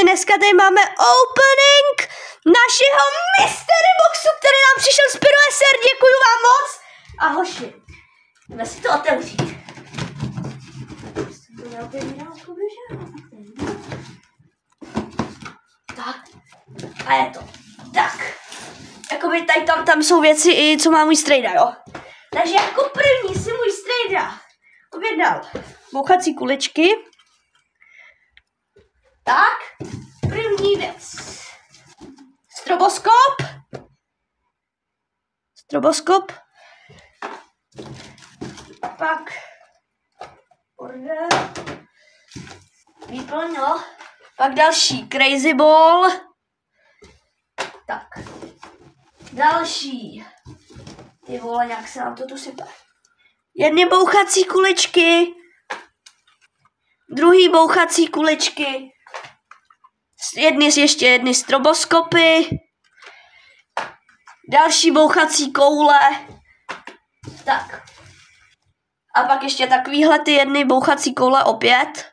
takže dneska tady máme opening našeho mystery boxu, který nám přišel z Pyro SR, děkuju vám moc. A hoši, jdeme si to otevřít. Tak, a je to. Tak, jakoby tady tam jsou věci i co má můj strejda, jo. Takže jako první si můj strejda objednal bouchací kuličky. Tak, první věc. Stroboskop. Pak order. Výplň, no. Pak další Crazy Ball. Tak. Další. Ty vole, nějak se nám to tu sype. Jedny bouchací kuličky. Druhý bouchací kuličky. Ještě jedny stroboskopy. Další bouchací koule. Tak. A pak ještě takovýhle ty jedny bouchací koule opět.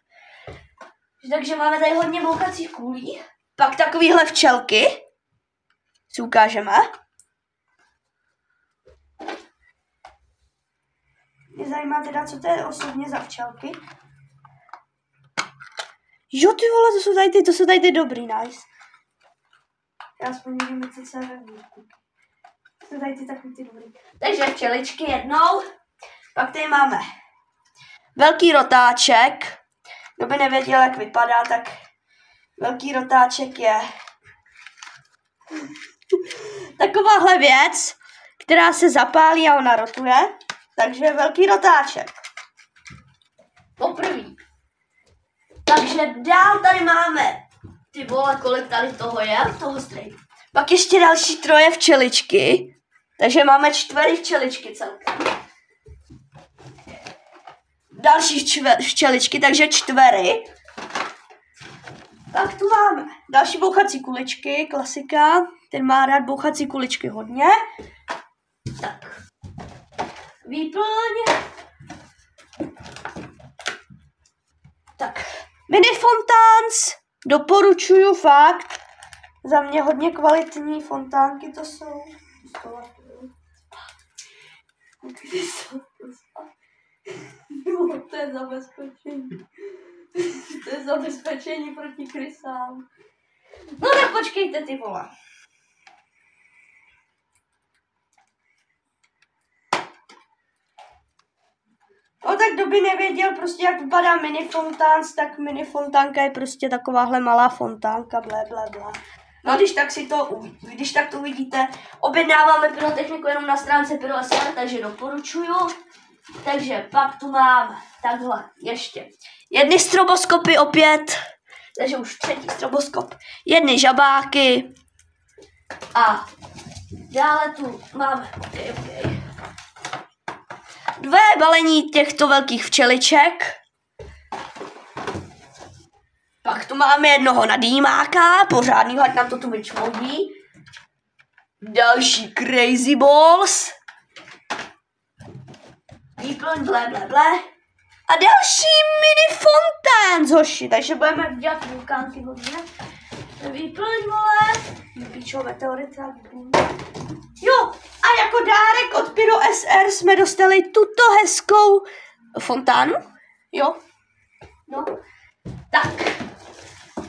Takže máme tady hodně bouchacích kůlí. Pak takovýhle včelky. Si ukážeme. Mě zajímá teda, co to je osobně za včelky. Jo, ty vole, to jsou tady ty dobrý, nice. Já aspoň nevím, co se je. To jsou tady ty takový ty dobrý. Takže včeličky jednou. Pak tady máme velký rotáček. Kdo by nevěděl, jak vypadá, tak velký rotáček je takováhle věc, která se zapálí a ona rotuje. Takže velký rotáček. Poprvé. Takže dál tady máme, ty vole, kolik tady toho je, toho strejdu. Pak ještě další troje včeličky. Takže máme 4 včeličky celkem. Další včeličky, takže 4. Tak tu máme další bouchací kuličky, klasika. Ten má rád bouchací kuličky hodně. Tak. Výplň. Tak. Mini fontáns. Doporučuju fakt. Za mě hodně kvalitní fontánky to jsou. To je zabezpečení. To je zabezpečení proti krysám. No tak počkejte, ty vole. No tak kdo by nevěděl prostě jak vypadá mini fontáns, tak mini fontánka je prostě takováhle malá fontánka, blablabla. No když tak to uvidíte, objednáváme pyrotechniku jenom na stránce Pyro SR, takže doporučuju. Takže pak tu máme takhle ještě jedny stroboskopy opět, takže už 3. stroboskop, jedny žabáky a dále tu máme 2 balení těchto velkých včeliček. Pak tu máme jednoho nadýmáka, pořádnýho, ať nám to tu vyčmoudí. Další Crazy Balls. Výplň, blablabla. A další mini fontáns, hoši. Takže budeme dělat vulkánky hodně. Výplň, vole. Píčo, meteorita. Jo, a jako dárek od Pyro SR jsme dostali tuto hezkou fontánu. Jo. No.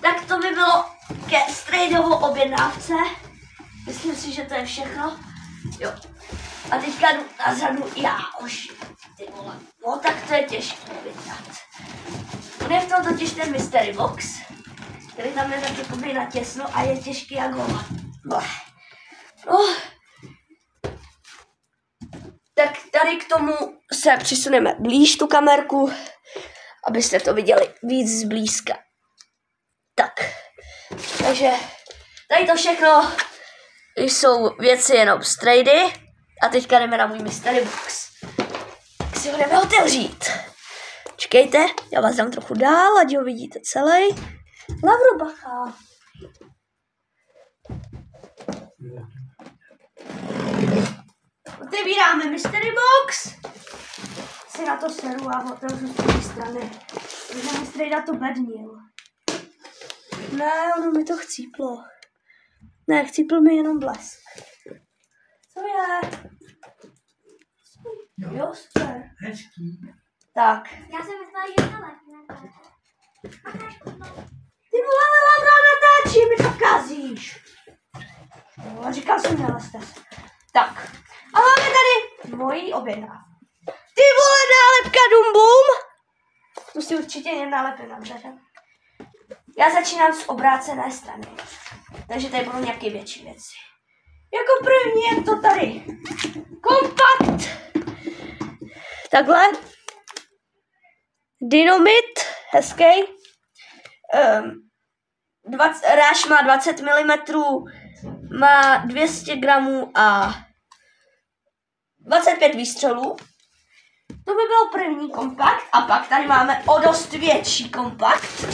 Tak to by bylo ke strejdovou objednávce. Myslím si, že to je všechno. Jo. A teďka jdu na řadu já, oši. Ty vole. No tak to je těžké vybrat. On je v tom totiž ten mystery box, který tam je tak jakoby natěsno a je těžký jak hova. No. Tak tady k tomu se přisuneme blíž tu kamerku, abyste to viděli víc zblízka. Tak. Takže tady to všechno jsou věci jenom strejdy. A teďka jdeme na můj mystery box. Tak si ho jdeme otevřít. Čekejte, já vás dám trochu dál, ať ho vidíte celý. Lavro, bacha. Otevíráme mystery box. Si na to seru a otevřu z té strany. Protože mi strejda to bednil. Ne, ono mi to chcíplo. Ne, chcípl mi jenom blesk. Co je? Jo, super. Hezký. Tak. Já jsem myslela, že to lepne. Ty vole, Laura, natáčí, mi to kazíš. No, říkal jsem, nelezte se. Tak. A máme tady mojí objednávku. Ty vole, nálepka Dum Bum. Tu si určitě jen nálepy nabře. Já začínám z obrácené strany. Takže tady budou nějaké větší věci. Jako první je to tady. Kompakt. Takhle. Dynamit. Hezký. Ráž má 20 mm. Má 200 gramů a 25 výstřelů. To by byl první kompakt. A pak tady máme o dost větší kompakt.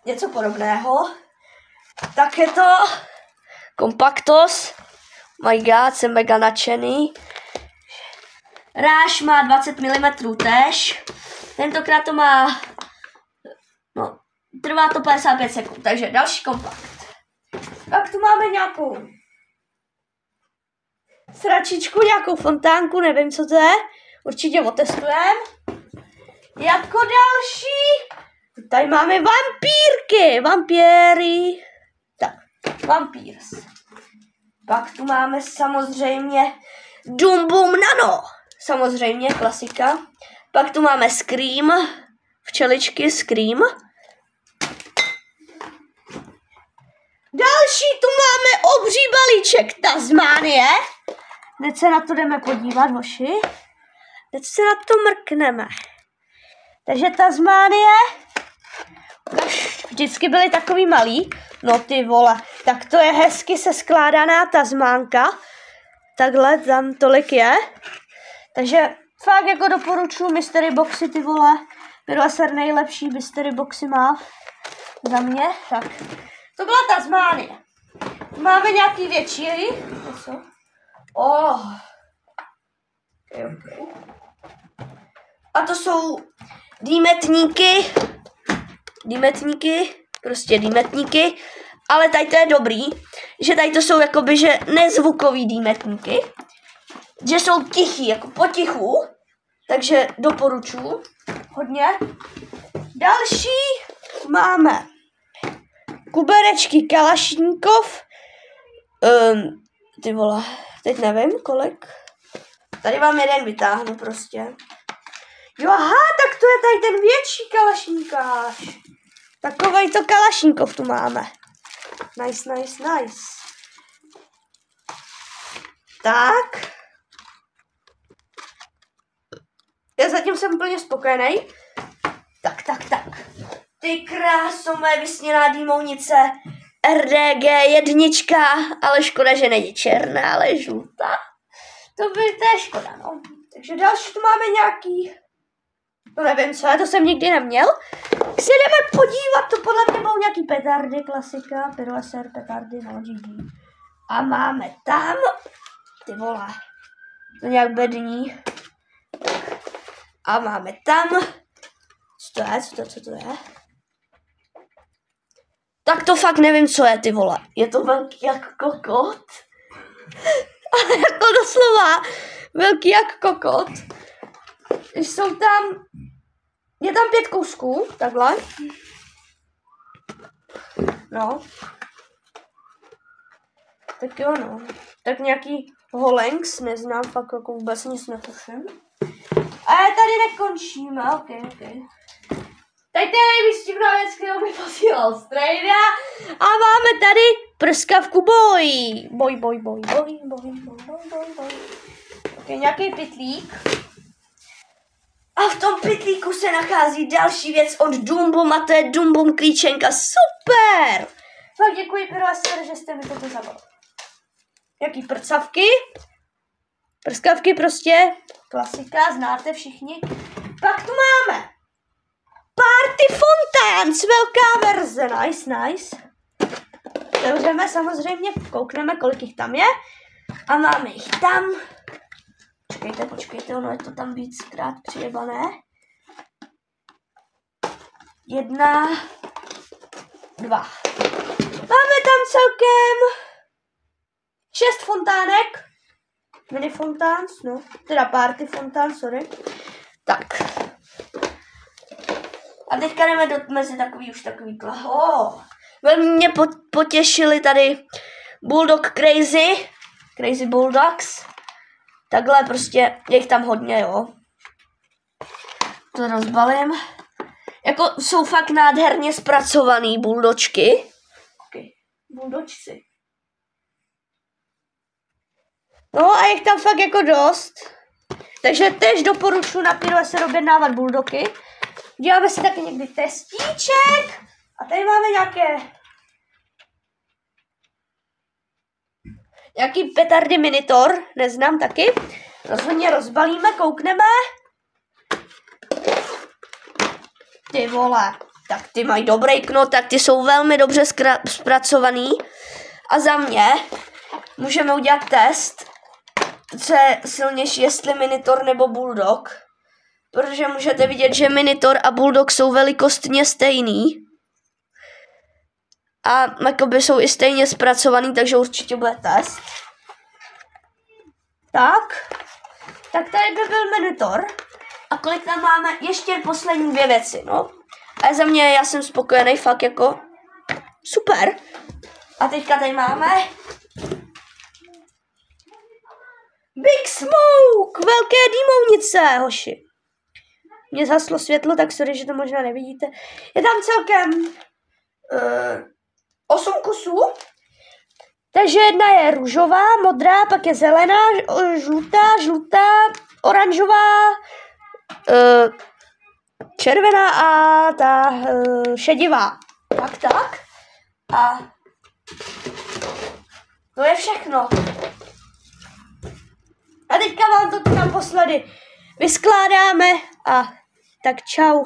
Něco podobného. Tak je to Kompaktos. My God, jsem mega nadšený. Ráž má 20 mm též. Tentokrát to má... No, trvá to 55 sekund, takže další kompakt. Pak tu máme nějakou sračičku, nějakou fontánku, nevím, co to je. Určitě otestujeme. Jako další, tady máme vampírky, vampíry. Tak, vampírs. Pak tu máme samozřejmě Dum Bum Nano, samozřejmě klasika. Pak tu máme Scream, včeličky Scream. Další tu máme obří balíček Tasmánie. Teď se na to jdeme podívat, hoši. Teď se na to mrkneme. Takže Tasmánie, vždycky byly takový malý. No ty vole, tak to je hezky se skládaná Tasmánka. Takhle tam tolik je. Takže fakt jako doporučuji mystery boxy, ty vole. Pyroaser nejlepší mystery boxy má za mě. Tak, to byla Tasmánie. Máme nějaký větší, co? Oh. Okay. A to jsou dýmetníky, prostě dýmetníky, ale tady to je dobrý, že tady to jsou jakoby, že nezvukový dýmetníky, že jsou tichý, jako potichu, takže doporučuji hodně. Další máme kuberečky Kalašníkov, ty vole, teď nevím kolik, tady vám jeden vytáhnu prostě. Jo, aha, tak to je tady ten větší kalašníkáš. Takovej to Kalašníkov tu máme. Nice. Tak. Já zatím jsem úplně spokojený. Tak. Ty kráso, moje vysněná dýmovnice. RDG 1, ale škoda, že není černá, ale žlutá. To je škoda, no. Takže další tu máme nějaký... No nevím co, to jsem nikdy neměl. Tak se jdeme podívat, to podle mě budou nějaký petardy, klasika, Pyroaser, petardy, no GG. A máme tam, ty vole, to nějak bední. A máme tam, co to je? Tak to fakt nevím, co je, ty vole. Je to velký jak kokot. Ale jako doslova, velký jak kokot. Jsou tam, je tam 5 kousků, takhle. No. Tak jo, no. Tak nějaký Holenks, neznám, fakt jako vůbec nic netuším. A tady nekončíme, ok. Tady to je nejvýstupná věc, kterou mi posílal Strejda. A máme tady prskavku Boj. Ok, nějaký pytlík. A v tom pytlíku se nachází další věc od Dum Bum a to je Dum Bum klíčenka. Super! Tak děkuji, Pyroaser, že jste mi toto zavolal. Jaký prcavky? Prskavky prostě. Klasika, znáte všichni. Pak tu máme Party Fontaines, velká verze. Nice. Otevřeme samozřejmě, koukneme, kolik jich tam je. A máme jich tam. Počkejte, ono je to tam víckrát přijebané. 1, 2. Máme tam celkem 6 fontánek. Mini fontáns, no. Teda party fontán, sorry. Tak. A teďka jdeme mezi takový už takový velmi mě potěšili tady Bulldog Crazy Bulldogs. Takhle prostě, je jich tam hodně, jo. To rozbalím. Jako jsou fakt nádherně zpracovaný buldočky. Buldočci. No a je tam fakt jako dost. Takže tež doporučuji na Pirové se objednávat buldoky. Děláme si taky někdy testíček. A tady máme nějaký petardy Minitor, neznám taky. Rozhodně rozbalíme, koukneme. Ty vole, tak ty mají dobrý knot, tak ty jsou velmi dobře zpracovaný. A za mě můžeme udělat test, co je silnější, jestli Minitor nebo Bulldog. Protože můžete vidět, že Minitor a Bulldog jsou velikostně stejný. A jakoby jsou i stejně zpracovaný, takže určitě bude test. Tak tady by byl Minitor. A kolik tam máme? Ještě poslední 2 věci, no. A za mě, já jsem spokojený, fakt jako super. A teďka tady máme Big Smoke, velké dýmovnice, hoši. Mně zhaslo světlo, tak sorry, že to možná nevidíte. Je tam celkem 8 kusů. Takže jedna je růžová, modrá, pak je zelená, žlutá, oranžová, červená a ta šedivá. Tak. A to je všechno. A teďka vám to naposledy vyskládáme a tak čau.